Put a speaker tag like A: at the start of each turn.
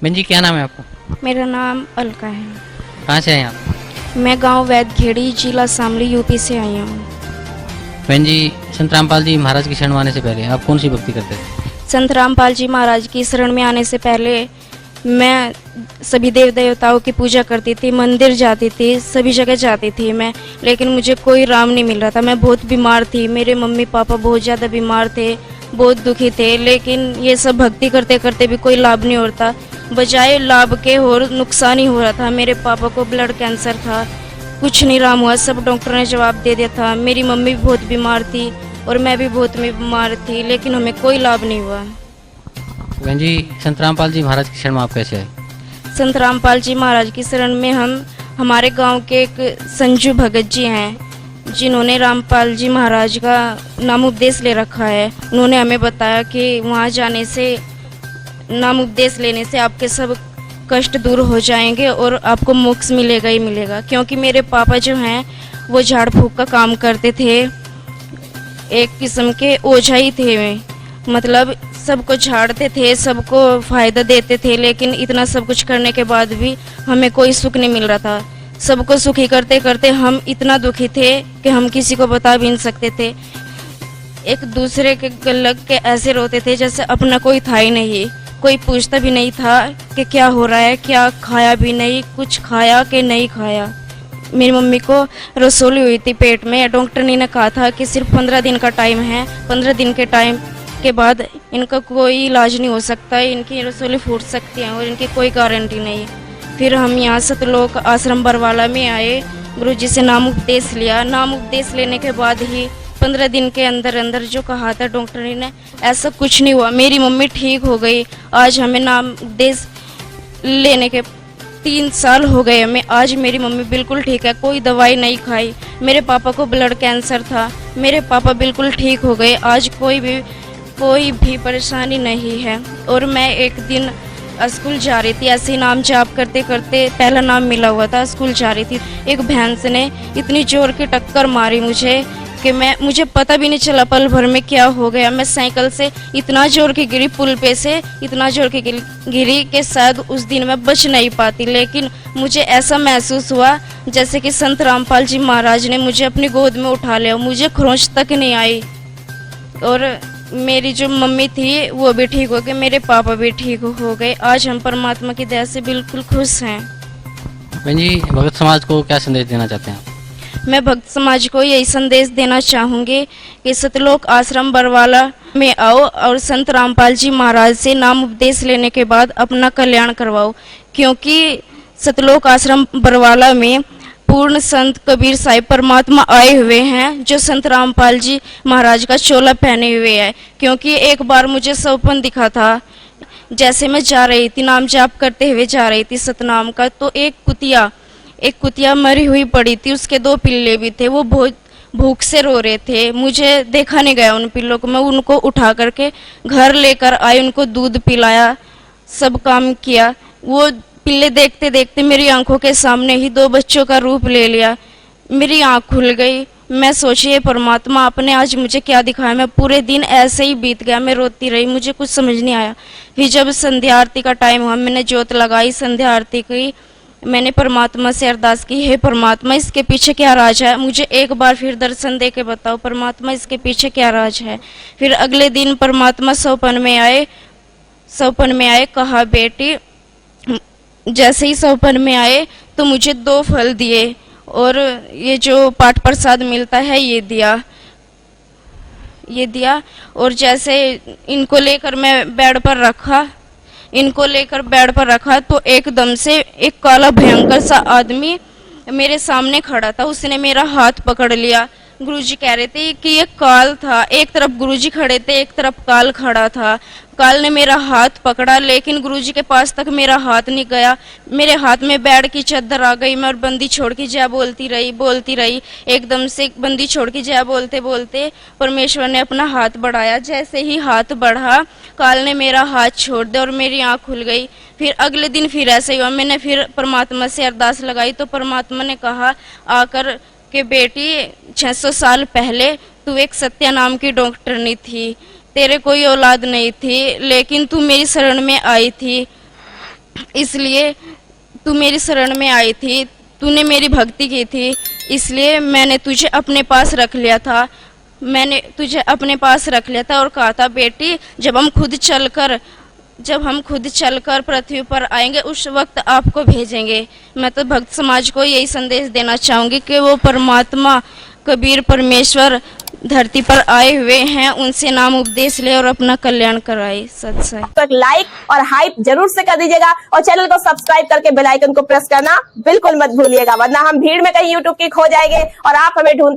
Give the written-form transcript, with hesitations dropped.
A: बहन जी, क्या नाम है आपका?
B: मेरा नाम अलका है।
A: कहाँ से हैं आप?
B: मैं गांव वैदखेड़ी, जिला शामली, यूपी से आई हूँ।
A: बहन जी, संत रामपाल जी महाराज की शरण में आने से पहले आप कौन सी भक्ति करते थे?
B: संत रामपाल जी महाराज की शरण में आने से पहले मैं सभी देव देवताओं की पूजा करती थी, मंदिर जाती थी, सभी जगह जाती थी मैं, लेकिन मुझे कोई राम नहीं मिल रहा था। मैं बहुत बीमार थी, मेरे मम्मी पापा बहुत ज़्यादा बीमार थे, बहुत दुखी थे, लेकिन ये सब भक्ति करते करते भी कोई लाभ नहीं होता, बजाय लाभ के और नुकसान ही हो रहा था। मेरे पापा को ब्लड कैंसर था, कुछ नहीं राम हुआ, सब डॉक्टर ने जवाब दे दिया था। मेरी मम्मी भी बहुत बीमार थी और मैं भी बहुत बीमार थी, लेकिन हमें कोई लाभ नहीं हुआ।
A: बहन जी, संत रामपाल जी महाराज की शरण में आप कैसे आए?
B: संत रामपाल जी महाराज की शरण में हमारे गांव के एक संजू भगत जी हैं, जिन्होंने रामपाल जी महाराज का नाम उपदेश ले रखा है। उन्होंने हमें बताया कि वहां जाने से, नाम उपदेश लेने से आपके सब कष्ट दूर हो जाएंगे और आपको मोक्ष मिलेगा ही मिलेगा। क्योंकि मेरे पापा जो हैं वो झाड़ फूक का काम करते थे, एक किस्म के ओझा ही थे वे, मतलब सबको झाड़ते थे, सबको फायदा देते थे, लेकिन इतना सब कुछ करने के बाद भी हमें कोई सुख नहीं मिल रहा था। सबको सुखी करते करते हम इतना दुखी थे कि हम किसी को बता भी नहीं सकते थे। एक दूसरे के लग के ऐसे रोते थे जैसे अपना कोई था ही नहीं। कोई पूछता भी नहीं था कि क्या हो रहा है, क्या खाया भी नहीं, कुछ खाया कि नहीं खाया। मेरी मम्मी को रसोली हुई थी पेट में, डॉक्टर ने कहा था कि सिर्फ 15 दिन का टाइम है, 15 दिन के टाइम के बाद इनका कोई इलाज नहीं हो सकता है, इनकी रसोली फूट सकती है और इनकी कोई गारंटी नहीं। फिर हम यहाँ सतलोक आश्रम बरवाला में आए, गुरुजी से नाम उपदेश लिया। नाम उपदेश लेने के बाद ही 15 दिन के अंदर अंदर जो कहा था डॉक्टर ने, ऐसा कुछ नहीं हुआ। मेरी मम्मी ठीक हो गई। आज हमें नाम उपदेश लेने के 3 साल हो गए हमें। आज मेरी मम्मी बिल्कुल ठीक है, कोई दवाई नहीं खाई। मेरे पापा को ब्लड कैंसर था, मेरे पापा बिल्कुल ठीक हो गए। आज कोई भी परेशानी नहीं है। और मैं एक दिन स्कूल जा रही थी, ऐसे ही नाम जाप करते करते, पहला नाम मिला हुआ था, स्कूल जा रही थी, एक भैंस ने इतनी जोर की टक्कर मारी मुझे कि मुझे पता भी नहीं चला पल भर में क्या हो गया। मैं साइकिल से इतना जोर की गिरी, पुल पे से इतना जोर की गिरी कि शायद उस दिन मैं बच नहीं पाती, लेकिन मुझे ऐसा महसूस हुआ जैसे कि संत रामपाल जी महाराज ने मुझे अपनी गोद में उठा लिया। मुझे खरोंच तक नहीं आई और मेरी जो मम्मी थी वो भी ठीक हो गई, मेरे पापा भी ठीक हो गए। आज हम परमात्मा की दया से बिल्कुल खुश हैं।
A: बहन जी, भगत समाज को क्या संदेश देना चाहते हैं आप?
B: मैं भक्त समाज को यही संदेश देना चाहूँगी कि सतलोक आश्रम बरवाला में आओ और संत रामपाल जी महाराज से नाम उपदेश लेने के बाद अपना कल्याण करवाओ। क्योंकि सतलोक आश्रम बरवाला में पूर्ण संत कबीर साहिब परमात्मा आए हुए हैं, जो संत रामपाल जी महाराज का चोला पहने हुए है। क्योंकि एक बार मुझे सपन दिखा था, जैसे मैं जा रही थी, नाम जाप करते हुए जा रही थी सतनाम का, तो एक कुतिया मरी हुई पड़ी थी, उसके 2 पिल्ले भी थे, वो बहुत भूख से रो रहे थे। मुझे देखा नहीं गया उन पिल्लों को, मैं उनको उठा करके घर लेकर आई, उनको दूध पिलाया, सब काम किया। वो पिल्ले देखते देखते मेरी आंखों के सामने ही 2 बच्चों का रूप ले लिया। मेरी आंख खुल गई। मैं सोचिए परमात्मा आपने आज मुझे क्या दिखाया। मैं पूरे दिन ऐसे ही बीत गया, मैं रोती रही, मुझे कुछ समझ नहीं आया। फिर जब संध्या आरती का टाइम हुआ, मैंने जोत लगाई, संध्या आरती की, मैंने परमात्मा से अरदास की, हे परमात्मा इसके पीछे क्या राज है, मुझे एक बार फिर दर्शन दे के बताओ परमात्मा इसके पीछे क्या राज है। फिर अगले दिन परमात्मा सौपन में आए, कहा बेटी, जैसे ही सौपन में आए तो मुझे 2 फल दिए और ये जो पाठ प्रसाद मिलता है ये दिया। और जैसे इनको लेकर मैं बेड पर रखा तो एकदम से एक काला भयंकर सा आदमी मेरे सामने खड़ा था। उसने मेरा हाथ पकड़ लिया। गुरुजी कह रहे थे कि ये काल था, एक तरफ गुरुजी खड़े थे, एक तरफ काल खड़ा था। काल ने मेरा हाथ पकड़ा, लेकिन गुरुजी के पास तक मेरा हाथ नहीं गया। मेरे हाथ में बेड की चादर आ गई, मैं और बंदी छोड़ की जय बोलती रही। एकदम से बंदी छोड़ की जय बोलते बोलते परमेश्वर ने अपना हाथ बढ़ाया। जैसे ही हाथ बढ़ा, काल ने मेरा हाथ छोड़ दिया और मेरी आंख खुल गई। फिर अगले दिन फिर ऐसे हुआ, मैंने फिर परमात्मा से अरदास लगाई तो परमात्मा ने कहा आकर कि बेटी 600 साल पहले तू एक सत्या नाम की डॉक्टरनी थी, तेरे कोई औलाद नहीं थी, लेकिन तू मेरी शरण में आई थी। इसलिए तू मेरी शरण में आई थी, तूने मेरी भक्ति की थी, इसलिए मैंने तुझे अपने पास रख लिया था। मैंने तुझे अपने पास रख लिया था और कहा था बेटी जब हम खुद चलकर पृथ्वी पर आएंगे उस वक्त आपको भेजेंगे। मैं तो भक्त समाज को यही संदेश देना चाहूँगी कि वो परमात्मा कबीर परमेश्वर धरती पर आए हुए हैं, उनसे नाम उपदेश ले और अपना कल्याण कराए। सत साई।
C: तो एक लाइक और हाइप जरूर से कर दीजिएगा और चैनल को सब्सक्राइब करके बेल आइकन को प्रेस करना बिल्कुल मत भूलिएगा, वरना हम भीड़ में कहीं यूट्यूब की खो जाएंगे और आप हमें ढूंढते